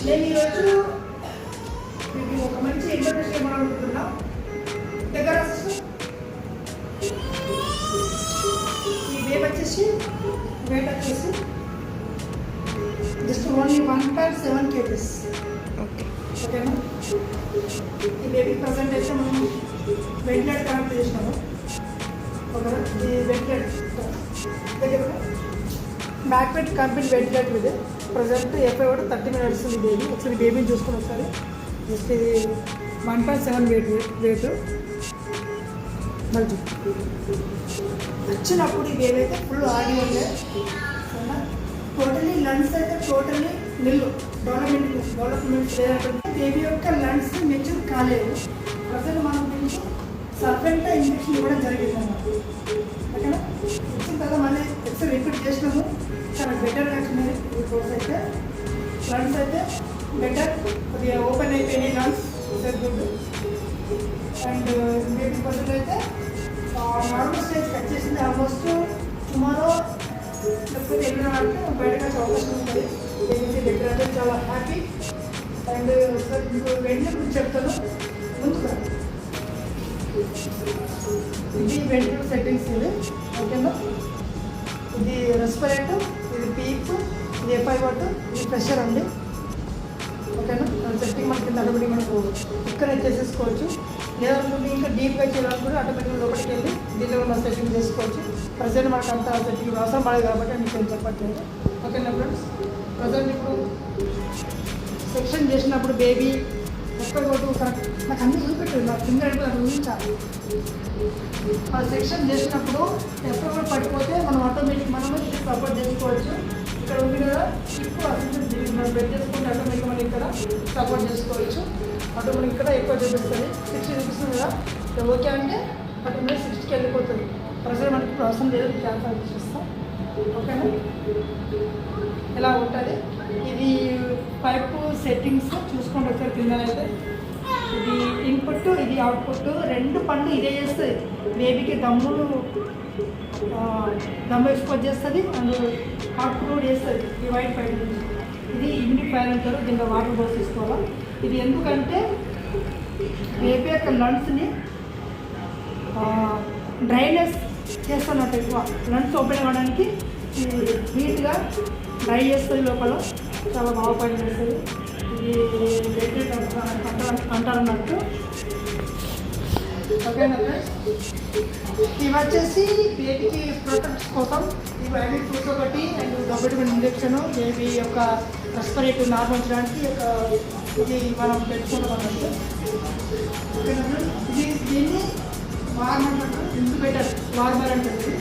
నేను ఈరోజు మీకు ఒక మంచి ఇన్ఫర్మేషన్ ఇవ్వాలనుకుంటున్నా. దగ్గర ఈ బేబీ వచ్చేసి వెయిట్ వచ్చేసి జస్ట్ ఓన్లీ 1.7 kgs. ఓకేనా? ఈ బేబీ ప్రజెంట్ అయితే మనం వెంటిలేటర్ కనెక్ట్ చేసినాము. ఓకేనా? ఈ వెంటిలేటర్ దగ్గర బ్యాక్ పెట్టి కంపెనీ వెంటిలేటర్ ఇది ప్రజెంట్ ఎఫ్ఐ కూడా 30 minutes ఉంది బేబీ. ఒకసారి బేబీని చూసుకుని ఒకసారి జస్ట్ ఇది 1.7 వెయిట్ మళ్ళీ వచ్చినప్పుడు ఈ బేబీ అయితే ఫుల్ ఆడి ఉండే టోటలీ లంగ్స్ అయితే టోటల్లీ నిల్లు డెవలప్మెంట్ లేదంటే బేబీ యొక్క లంగ్స్ మెచ్యూర్ కాలేదు. ప్రజలు మనం దీనికి సర్ఫెంటా ఇంజెక్షన్ ఇవ్వడం జరిగింది అన్నమాట. ఓకేనా? ఇచ్చిన తర్వాత మళ్ళీ ఎక్స్రే రిపీట్ చేసినాము. చాలా బెటర్ వచ్చినాయి ఈ కోర్స్ అయితే. లంగ్స్ అయితే బెటర్, కొద్దిగా ఓపెన్ అయిపోయినాయి lungs good. And baby percent అయితే నార్మల్ స్టేజ్ కట్ చేసింది. ఆల్మోస్ట్ టుమారో లేకపోతే వెళ్ళిన వారికి బయటకు వచ్చే అవకాశం ఉంటుంది. బేబీ బెటర్ అయితే చాలా హ్యాపీ. అండ్ మీకు వెంటనే చెప్తాను ముందుగా ఇది వెంటిలేటర్ సెట్టింగ్స్ ఇది. ఓకేనా? ఇది రెస్పిరేటర్, ఇది పీప్, ఇది ఎఫ్ఐ వాట్, ఇది ప్రెషర్ అండి. ఓకేనా? సెట్టింగ్ మనకి ఆటోమేటిక్ మనకు ఇక్కడ చేసేసుకోవచ్చు. లేదనుకుంటే ఇంకా డీప్గా చేయాలనుకుంటే ఆటోమేటిక్గా లోపలికి వెళ్ళి దీనిలో మనం సెట్టింగ్ చేసుకోవచ్చు. ప్రజెంట్ మనకు అంత సెట్టింగ్ అవసరం పడదు కాబట్టి మీకు ఏం చెప్పట్లేదు. ఓకేనా ఫ్రెండ్స్? ప్రజెంట్ ఇప్పుడు సెక్షన్ చేసినప్పుడు బేబీ ఎక్కడ కొట్టు కరెక్ట్ నాకు అన్నీ చూపెట్టు, నా ఫింగర్ అంటే నాకు ఊహించాలి. ఆ సెక్షన్ చేసినప్పుడు ఎక్కడ కూడా పడిపోతే మనం ఆటోమేటిక్ మనమే సపోర్ట్ చేసుకోవచ్చు. ఇక్కడ ఉంది కదా ఇప్పుడు అసలు మనం బెడ్ చేసుకుంటే ఆటోమేటిక్ మనం ఇక్కడ సపోర్ట్ చేసుకోవచ్చు. ఆటోమేటిక్ ఇక్కడ ఎక్కువ చూపిస్తుంది, 60 చూపిస్తుంది కదా. ఓకే అంటే ఆటోమేటిక్ 60కి వెళ్ళిపోతుంది. ప్రజలు మనకి ఇప్పుడు అవసరం లేదు, క్యాన్సర్ చూపిస్తాం. ఓకేనా? ఇలా ఉంటుంది. ఇది పైప్ సెట్టింగ్స్ చూసుకోండి ఒకసారి కిందనైతే. ఇది ఇన్పుట్, ఇది అవుట్పుట్, రెండు పనులు ఇదే చేస్తుంది. బేబీకి దమ్ము ఎక్స్పోజ్ చేస్తుంది అండ్ అవుట్పుట్ కూడా చేస్తుంది. ఈ వైట్ పైప్ నుంచి ఇది ఇమ్యూనిటీ ఫైల్ అంటారు. దీంట్లో వాటర్ డోస్ తీసుకోవాలి. ఇది ఎందుకంటే బేబీ యొక్క లంగ్స్ని డ్రైనెస్ చేస్తున్నట్టు ఎక్కువ లంగ్స్ ఓపెన్ అవ్వడానికి నీట్గా డ్రై చేస్తుంది. లోపల చాలా బాగా పనిచేస్తుంది. ఇది వెంటిలేటర్ అంటారన్నట్టు. ఓకేనా ఫ్రెండ్స్? ఇవి వచ్చేసి బేబీకి ప్రొటెక్ట్ కోసం ఇవి ఐవి ఫ్రూట్స్ ఒకటి అండ్ డబ్బుల్ ఇంజెక్షన్ బేబీ యొక్క రెస్పిరేటివ్ నార్మల్ చేయడానికి ఇది మనం పెట్టుకుంటాం అన్నట్టు. ఓకేనా ఫ్రెండ్స్? దీన్ని వార్మర్ అంటారు, ఇంక్యుబేటర్ వార్మర్ అంటుంది.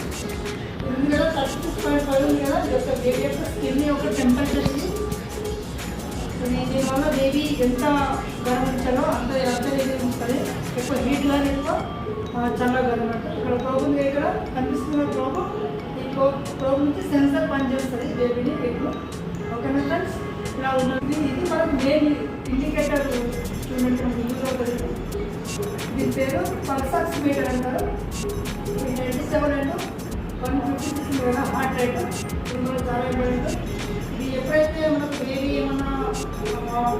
ఉంది కదా 36.5 ఉంది కదా. ఇది యొక్క బేబీ యొక్క స్కిన్ యొక్క టెంపరేచర్కి దీనివల్ల బేబీ ఎంత గమనించాలో అంత బేబీ ఉంటుంది. ఎక్కువ హీట్ కానీ ఎక్కువ చల్లగా అనమాట. ఇక్కడ ప్రోబ్ ఉంది, ఇక్కడ కనిపిస్తున్న ప్రోబ్. ఈ ప్రోబ్ నుంచి సెన్సర్ పనిచేస్తుంది బేబీని ఎక్కువ. ఓకేనా ఫ్రెండ్స్? ఇలా ఉన్నది. ఇది మనం మెయిన్ ఇండికేటర్ చూడండి యూజ్ అవుతుంది. దీని పేరు పల్స్ ఆక్సిమీటర్ అంటారు. 97 and 156 కదా హార్ట్ రేట్. ఇది మనకు చాలా ఇంపార్టెంట్. ఇది ఎప్పుడైతే మనకు బేబీ ఏమన్నా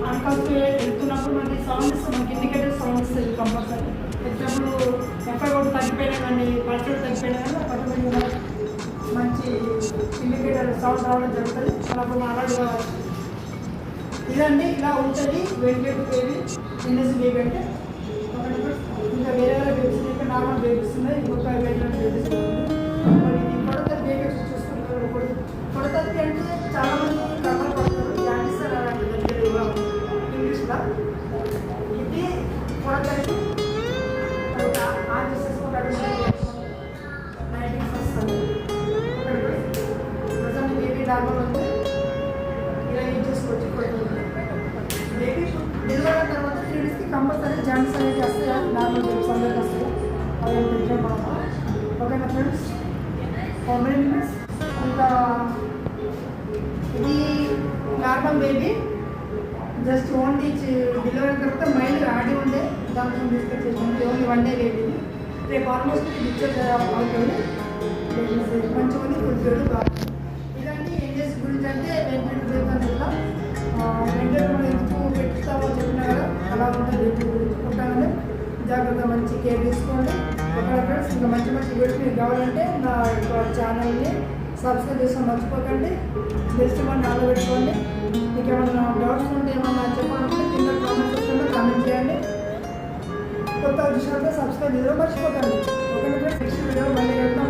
అన్కాన్షియస్ వెళ్తున్నప్పుడు మనకి సౌండ్ ఇస్తుంది, మనకి ఇండికేటర్ సౌండ్ ఇస్తుంది కంపల్సరీ. ఎగ్జాంపుల్ ఎఫ్ఐ కూడా తగ్గిపోయినా కానీ పల్స్ తగ్గిపోయినా కానీ ఆటోమేటిక్గా మంచి ఇండికేటర్ సౌండ్ రావడం జరుగుతుంది. అప్పుడు మనం అలర్ట్ కావచ్చు. ఇదండి ఇలా ఉంటుంది వెంటిలేటర్ బేబీ, ఎన్ఎస్ బేబీ అంటే. ఇంకా వేరే వేరే బేబీస్ ఇంకా నార్మల్ బేబీస్ ఉన్నాయి, ఇంకొక వెంటిలేటర్ బేబీస్ ఉన్నాయి. ఇది కొడతది బేబీ చూసుకుంటారు. కొడతది అంటే చాలామంది కవర్ పడతారు, జాండిస్ అలాంటి దగ్గర ఇంగ్లీష్లో. ఇది కొడతది ఆన్ చేసేసుకుంటారు. లైటింగ్స్ వస్తుంది. ప్రజెంట్ బేబీ నార్మల్ ఉంది, ఇలా యూజ్ చేసుకోవచ్చు. కొడుతుంది బేబీ డెలివరీ అయిన తర్వాత 3 daysకి కంపల్సరీ జాండిస్ అనేది వస్తాయి. నార్మల్ బేబీస్ అందరికి వస్తాయి. అదే తింటే మనం. ఓకేనా ఫ్రెండ్స్? మెనీ మినిట్స్ ఇంకా ఇది normal baby just only delivery అయిన తర్వాత మైల్డ్ ఆడి ఉండే దాంట్లో డిస్కస్ చేసింది. Only 1 day baby. రేపు ఆల్మోస్ట్ డిశ్చార్జ్ అవుతుంది. మంచిగా ఉంది, ఫుడ్ బాగుంది. ఇలాంటి ఎన్ఎస్ గురించి అంటే వెంటనే వెంటనే ఉంటుంది బీపీ గురించి పుట్టగానే జాగ్రత్త మంచి కేర్ తీసుకోండి. ఓకే ఫ్రెండ్స్, ఇంకా మంచి మంచి వీడియోస్ మీకు కావాలంటే నా యొక్క ఛానల్ని సబ్స్క్రైబ్ చేసుకోండి మర్చిపోకండి. బెస్ట్ వన్ ఆలో పెట్టుకోండి. మీకు ఏమైనా డౌట్స్ ఉంటే ఏమన్నా చెప్పాలంటే కింద కామెంట్ సెక్షన్లో కామెంట్ చేయండి. కొత్త విషయాలతో సబ్స్క్రైబ్ చేయడం మర్చిపోకండి. ఓకే ఫ్రెండ్స్, నెక్స్ట్ వీడియో మళ్ళీ వెళ్తాం.